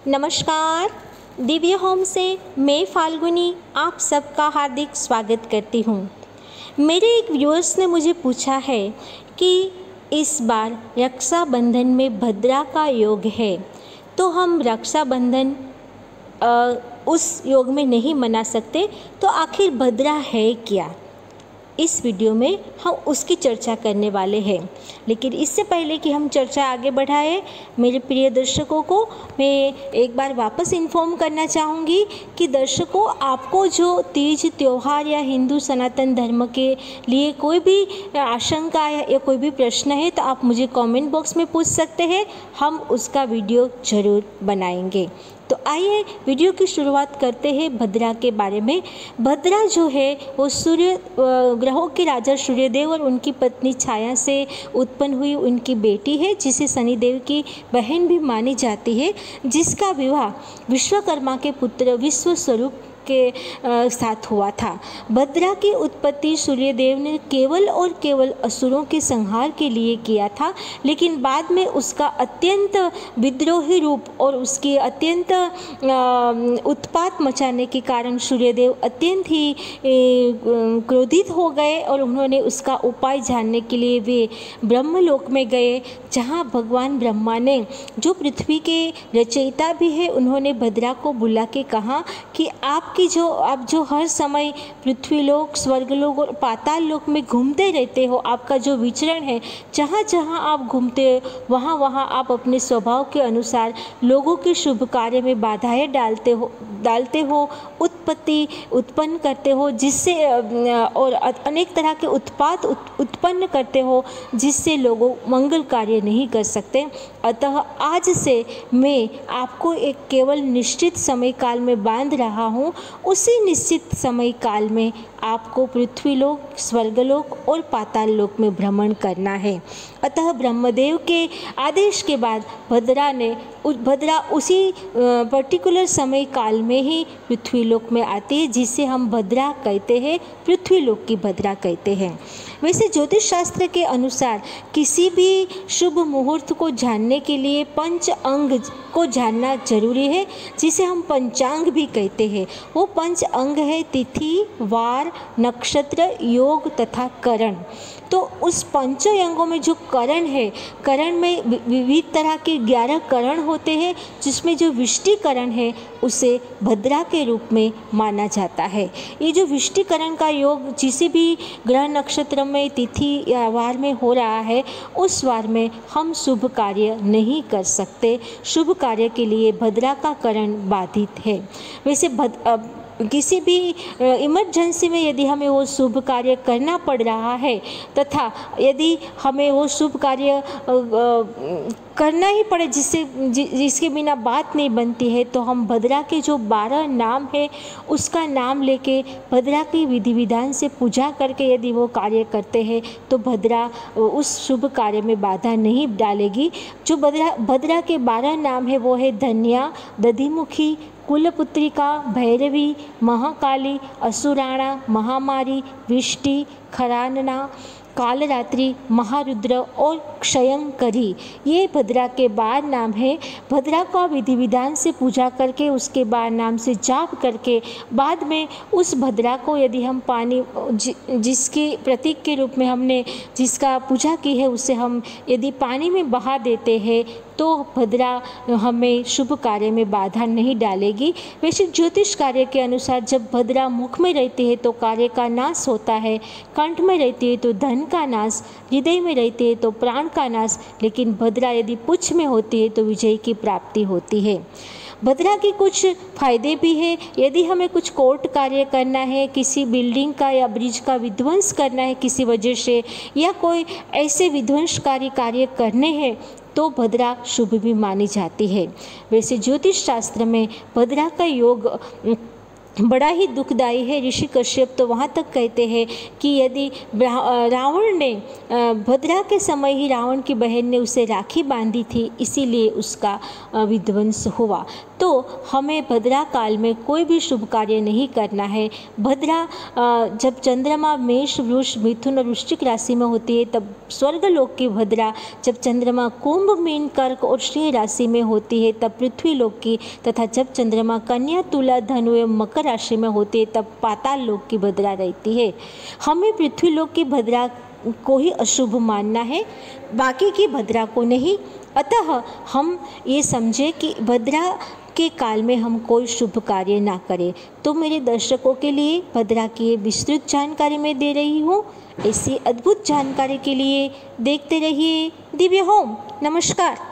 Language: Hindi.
नमस्कार। दिव्य होम से मैं फाल्गुनी आप सबका हार्दिक स्वागत करती हूँ। मेरे एक व्यूअर्स ने मुझे पूछा है कि इस बार रक्षाबंधन में भद्रा का योग है, तो हम रक्षाबंधन उस योग में नहीं मना सकते, तो आखिर भद्रा है क्या? इस वीडियो में हम उसकी चर्चा करने वाले हैं। लेकिन इससे पहले कि हम चर्चा आगे बढ़ाएं, मेरे प्रिय दर्शकों को मैं एक बार वापस इन्फॉर्म करना चाहूँगी कि दर्शकों, आपको जो तीज त्यौहार या हिंदू सनातन धर्म के लिए कोई भी आशंका या कोई भी प्रश्न है तो आप मुझे कमेंट बॉक्स में पूछ सकते हैं, हम उसका वीडियो ज़रूर बनाएंगे। तो आइए वीडियो की शुरुआत करते हैं भद्रा के बारे में। भद्रा जो है वो सूर्य ग्रहों के राजा सूर्यदेव और उनकी पत्नी छाया से उत्पन्न हुई उनकी बेटी है, जिसे शनिदेव की बहन भी मानी जाती है, जिसका विवाह विश्वकर्मा के पुत्र विश्व स्वरूप के साथ हुआ था। भद्रा की उत्पत्ति सूर्यदेव ने केवल और केवल असुरों के संहार के लिए किया था, लेकिन बाद में उसका अत्यंत विद्रोही रूप और उसकी अत्यंत उत्पात मचाने के कारण सूर्यदेव अत्यंत ही क्रोधित हो गए और उन्होंने उसका उपाय जानने के लिए वे ब्रह्मलोक में गए, जहाँ भगवान ब्रह्मा ने, जो पृथ्वी के रचयिता भी है, उन्होंने भद्रा को बुला के कहा कि आप जो हर समय पृथ्वीलोक, स्वर्गलोक और पाताल लोक में घूमते रहते हो, आपका जो विचरण है, जहाँ जहाँ आप घूमते हो वहाँ वहाँ आप अपने स्वभाव के अनुसार लोगों के शुभ कार्य में बाधाएं डालते हो, उत्पत्ति उत्पन्न करते हो, जिससे और अनेक तरह के उत्पात उत्पन्न करते हो, जिससे लोग मंगल कार्य नहीं कर सकते। अतः आज से मैं आपको एक केवल निश्चित समय काल में बांध रहा हूँ। उसी निश्चित समय काल में आपको पृथ्वीलोक, स्वर्गलोक और पाताल लोक में भ्रमण करना है। अतः ब्रह्मदेव के आदेश के बाद भद्रा उसी पर्टिकुलर समय काल में ही पृथ्वीलोक में आती है, जिसे हम भद्रा कहते हैं, पृथ्वीलोक की भद्रा कहते हैं। वैसे ज्योतिष शास्त्र के अनुसार किसी भी शुभ मुहूर्त को जानने के लिए पंच अंग को जानना जरूरी है, जिसे हम पंचांग भी कहते हैं। वो पंच अंग है तिथि, वार, नक्षत्र, योग तथा करण। तो उस पंचों अंगों में जो करण है, करण में विविध तरह के 11 करण होते हैं, जिसमें जो विष्टिकरण है उसे भद्रा के रूप में माना जाता है। ये जो विष्टिकरण का योग जिसे भी ग्रह नक्षत्र में, तिथि या वार में हो रहा है, उस वार में हम शुभ कार्य नहीं कर सकते। शुभ कार्य के लिए भद्रा का करण बाधित है। वैसे किसी भी इमरजेंसी में यदि हमें वो शुभ कार्य करना पड़ रहा है, तथा यदि हमें वो शुभ कार्य करना ही पड़े जिसके बिना बात नहीं बनती है, तो हम भद्रा के जो 12 नाम है उसका नाम लेके भद्रा की विधि विधान से पूजा करके यदि वो कार्य करते हैं तो भद्रा उस शुभ कार्य में बाधा नहीं डालेगी। जो भद्रा के 12 नाम है वो है धन्या, दधिमुखी, कुलपुत्रिका, भैरवी, महाकाली, असुराणा, महामारी, विष्टि, खरानना, कालरात्रि, महारुद्र और क्षयंकरी। ये भद्रा के 12 नाम है। भद्रा का विधि विधान से पूजा करके, उसके 12 नाम से जाप करके, बाद में उस भद्रा को यदि हम पानी जिसके प्रतीक के रूप में हमने जिसका पूजा की है, उसे हम यदि पानी में बहा देते हैं तो भद्रा हमें शुभ कार्य में बाधा नहीं डालेगी। वैसे ज्योतिष कार्य के अनुसार जब भद्रा मुख में रहती है तो कार्य का नाश होता है, कंठ में रहती है तो धन का नाश, हृदय में रहती है तो प्राण का नाश, लेकिन भद्रा यदि पुच्छ में होती है तो विजय की प्राप्ति होती है। भद्रा के कुछ फायदे भी है। यदि हमें कुछ कोर्ट कार्य करना है, किसी बिल्डिंग का या ब्रिज का विध्वंस करना है किसी वजह से, या कोई ऐसे विध्वंसकारी कार्य करने हैं, तो भद्रा शुभ भी मानी जाती है। वैसे ज्योतिष शास्त्र में भद्रा का योग बड़ा ही दुखदाई है। ऋषि कश्यप तो वहाँ तक कहते हैं कि यदि रावण ने भद्रा के समय ही रावण की बहन ने उसे राखी बांधी थी, इसीलिए उसका विध्वंस हुआ। तो हमें भद्रा काल में कोई भी शुभ कार्य नहीं करना है। भद्रा जब चंद्रमा मेष, वृष, मिथुन और वृश्चिक राशि में होती है तब स्वर्गलोक की भद्रा, जब चंद्रमा कुंभ, मीन, कर्क और सिंह राशि में होती है तब पृथ्वीलोक की, तथा जब चंद्रमा कन्या, तुला, धनु एवं मकर राशि में होती है तब पाताल लोक की भद्रा रहती है। हमें पृथ्वीलोक की भद्रा को ही अशुभ मानना है, बाकी की भद्रा को नहीं। अतः हम ये समझे कि भद्रा के काल में हम कोई शुभ कार्य ना करें। तो मेरे दर्शकों के लिए भद्रा की ये विस्तृत जानकारी मैं दे रही हूँ। ऐसी अद्भुत जानकारी के लिए देखते रहिए दिव्य होम। नमस्कार।